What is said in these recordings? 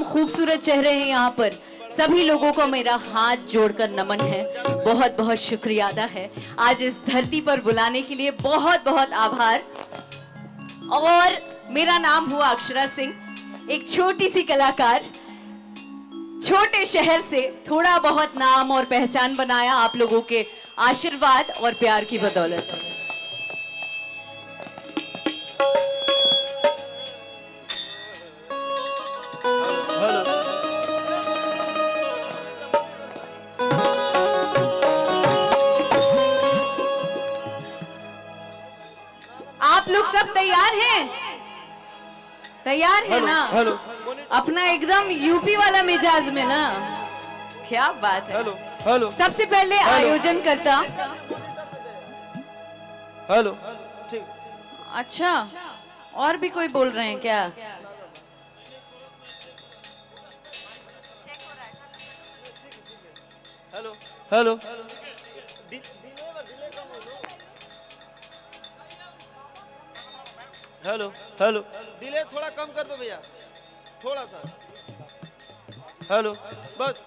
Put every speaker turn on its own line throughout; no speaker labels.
खूबसूरत चेहरे हैं यहाँ पर, सभी लोगों को मेरा हाथ जोड़कर नमन है। बहुत बहुत शुक्रिया अदा है आज इस धरती पर बुलाने के लिए, बहुत बहुत आभार। और मेरा नाम हुआ अक्षरा सिंह, एक छोटी सी कलाकार, छोटे शहर से थोड़ा बहुत नाम और पहचान बनाया आप लोगों के आशीर्वाद और प्यार की बदौलत। आप लोग सब तैयार हैं? तैयार है ना?
हेलो
अपना एकदम यूपी वाला मिजाज में ना, क्या बात है।
हेलो
सबसे पहले आयोजन करता।
हेलो ठीक।
अच्छा, और भी कोई बोल रहे हैं क्या?
Hello hello hello hello delay थोड़ा कम कर दो भैया, थोड़ा सा। हेलो बस।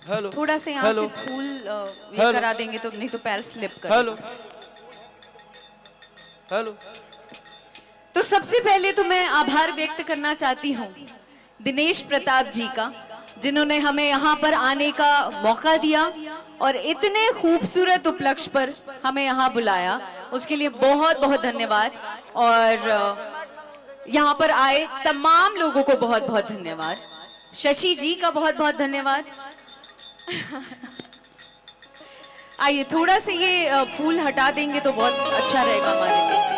हेलो
थोड़ा से यहाँ से फूल ये करा देंगे तो, नहीं तो पैर स्लिप कर।
Hello hello.
तो सबसे पहले तो मैं आभार व्यक्त करना चाहती हूँ दिनेश प्रताप जी का, जिन्होंने हमें यहाँ पर आने का मौका दिया और इतने खूबसूरत उपलक्ष्य पर हमें यहाँ बुलाया, उसके लिए बहुत बहुत धन्यवाद। और यहाँ पर आए तमाम लोगों को बहुत बहुत धन्यवाद। शशि जी का बहुत बहुत धन्यवाद। आइए थोड़ा से ये फूल हटा देंगे तो बहुत अच्छा रहेगा हमारे लिए।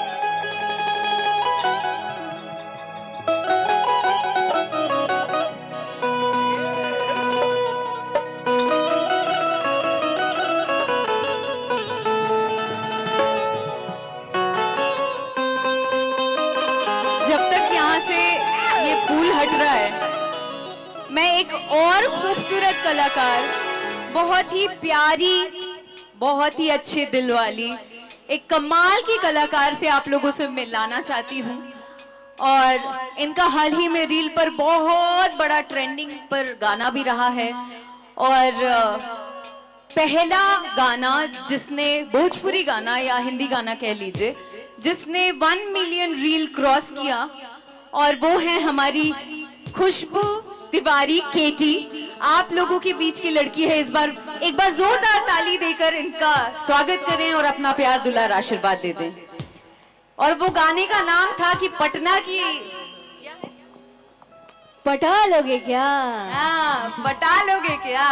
मैं एक और खूबसूरत कलाकार, बहुत ही प्यारी, बहुत ही अच्छे दिल वाली, एक कमाल की कलाकार से आप लोगों से मिलाना चाहती हूँ। और इनका हाल ही में रील पर बहुत बड़ा ट्रेंडिंग पर गाना भी रहा है। और पहला गाना जिसने, भोजपुरी गाना या हिंदी गाना कह लीजिए, जिसने 1 मिलियन रील क्रॉस किया, और वो है हमारी खुशबू तिवारी केटी। आप लोगों के बीच की लड़की है। इस बार एक बार जोरदार ताली देकर इनका स्वागत करें और अपना प्यार दुलार आशीर्वाद दे दें। और वो गाने का नाम था कि पटना की
पटा लोगे क्या?
हाँ, पटा लोगे क्या।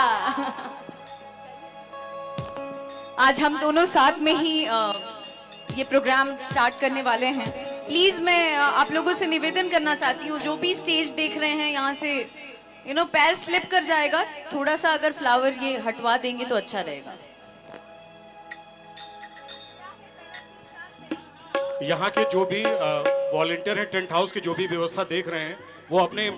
आज हम दोनों साथ में ही ये प्रोग्राम स्टार्ट करने वाले हैं। प्लीज मैं आप लोगों से निवेदन करना चाहती हूँ, जो भी स्टेज देख रहे हैं यहाँ से पैर स्लिप कर जाएगा, थोड़ा सा अगर फ्लावर ये हटवा देंगे तो अच्छा रहेगा।
यहाँ के जो भी वॉलंटियर हैं, टेंट हाउस की जो भी व्यवस्था देख रहे हैं, वो अपने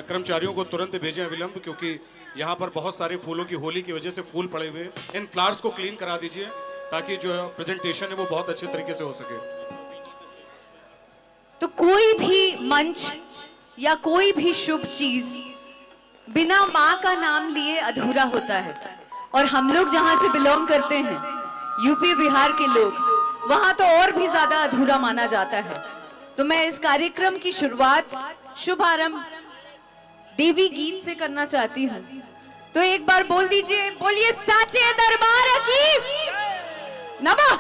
कर्मचारियों को तुरंत भेजें अविलंब, क्योंकि यहाँ पर बहुत सारे फूलों की होली की वजह से फूल पड़े हुए। इन फ्लावर्स को क्लीन करा दीजिए ताकि जो प्रेजेंटेशन है वो बहुत अच्छे तरीके से हो सके।
तो कोई भी मंच या कोई भी शुभ चीज बिना माँ का नाम लिए अधूरा होता है। और हम लोग जहां से बिलोंग करते हैं, यूपी बिहार के लोग, वहां तो और भी ज्यादा अधूरा माना जाता है। तो मैं इस कार्यक्रम की शुरुआत, शुभारंभ देवी गीत से करना चाहती हूँ। तो एक बार बोल दीजिए, बोलिए साचे दरबार की नमः।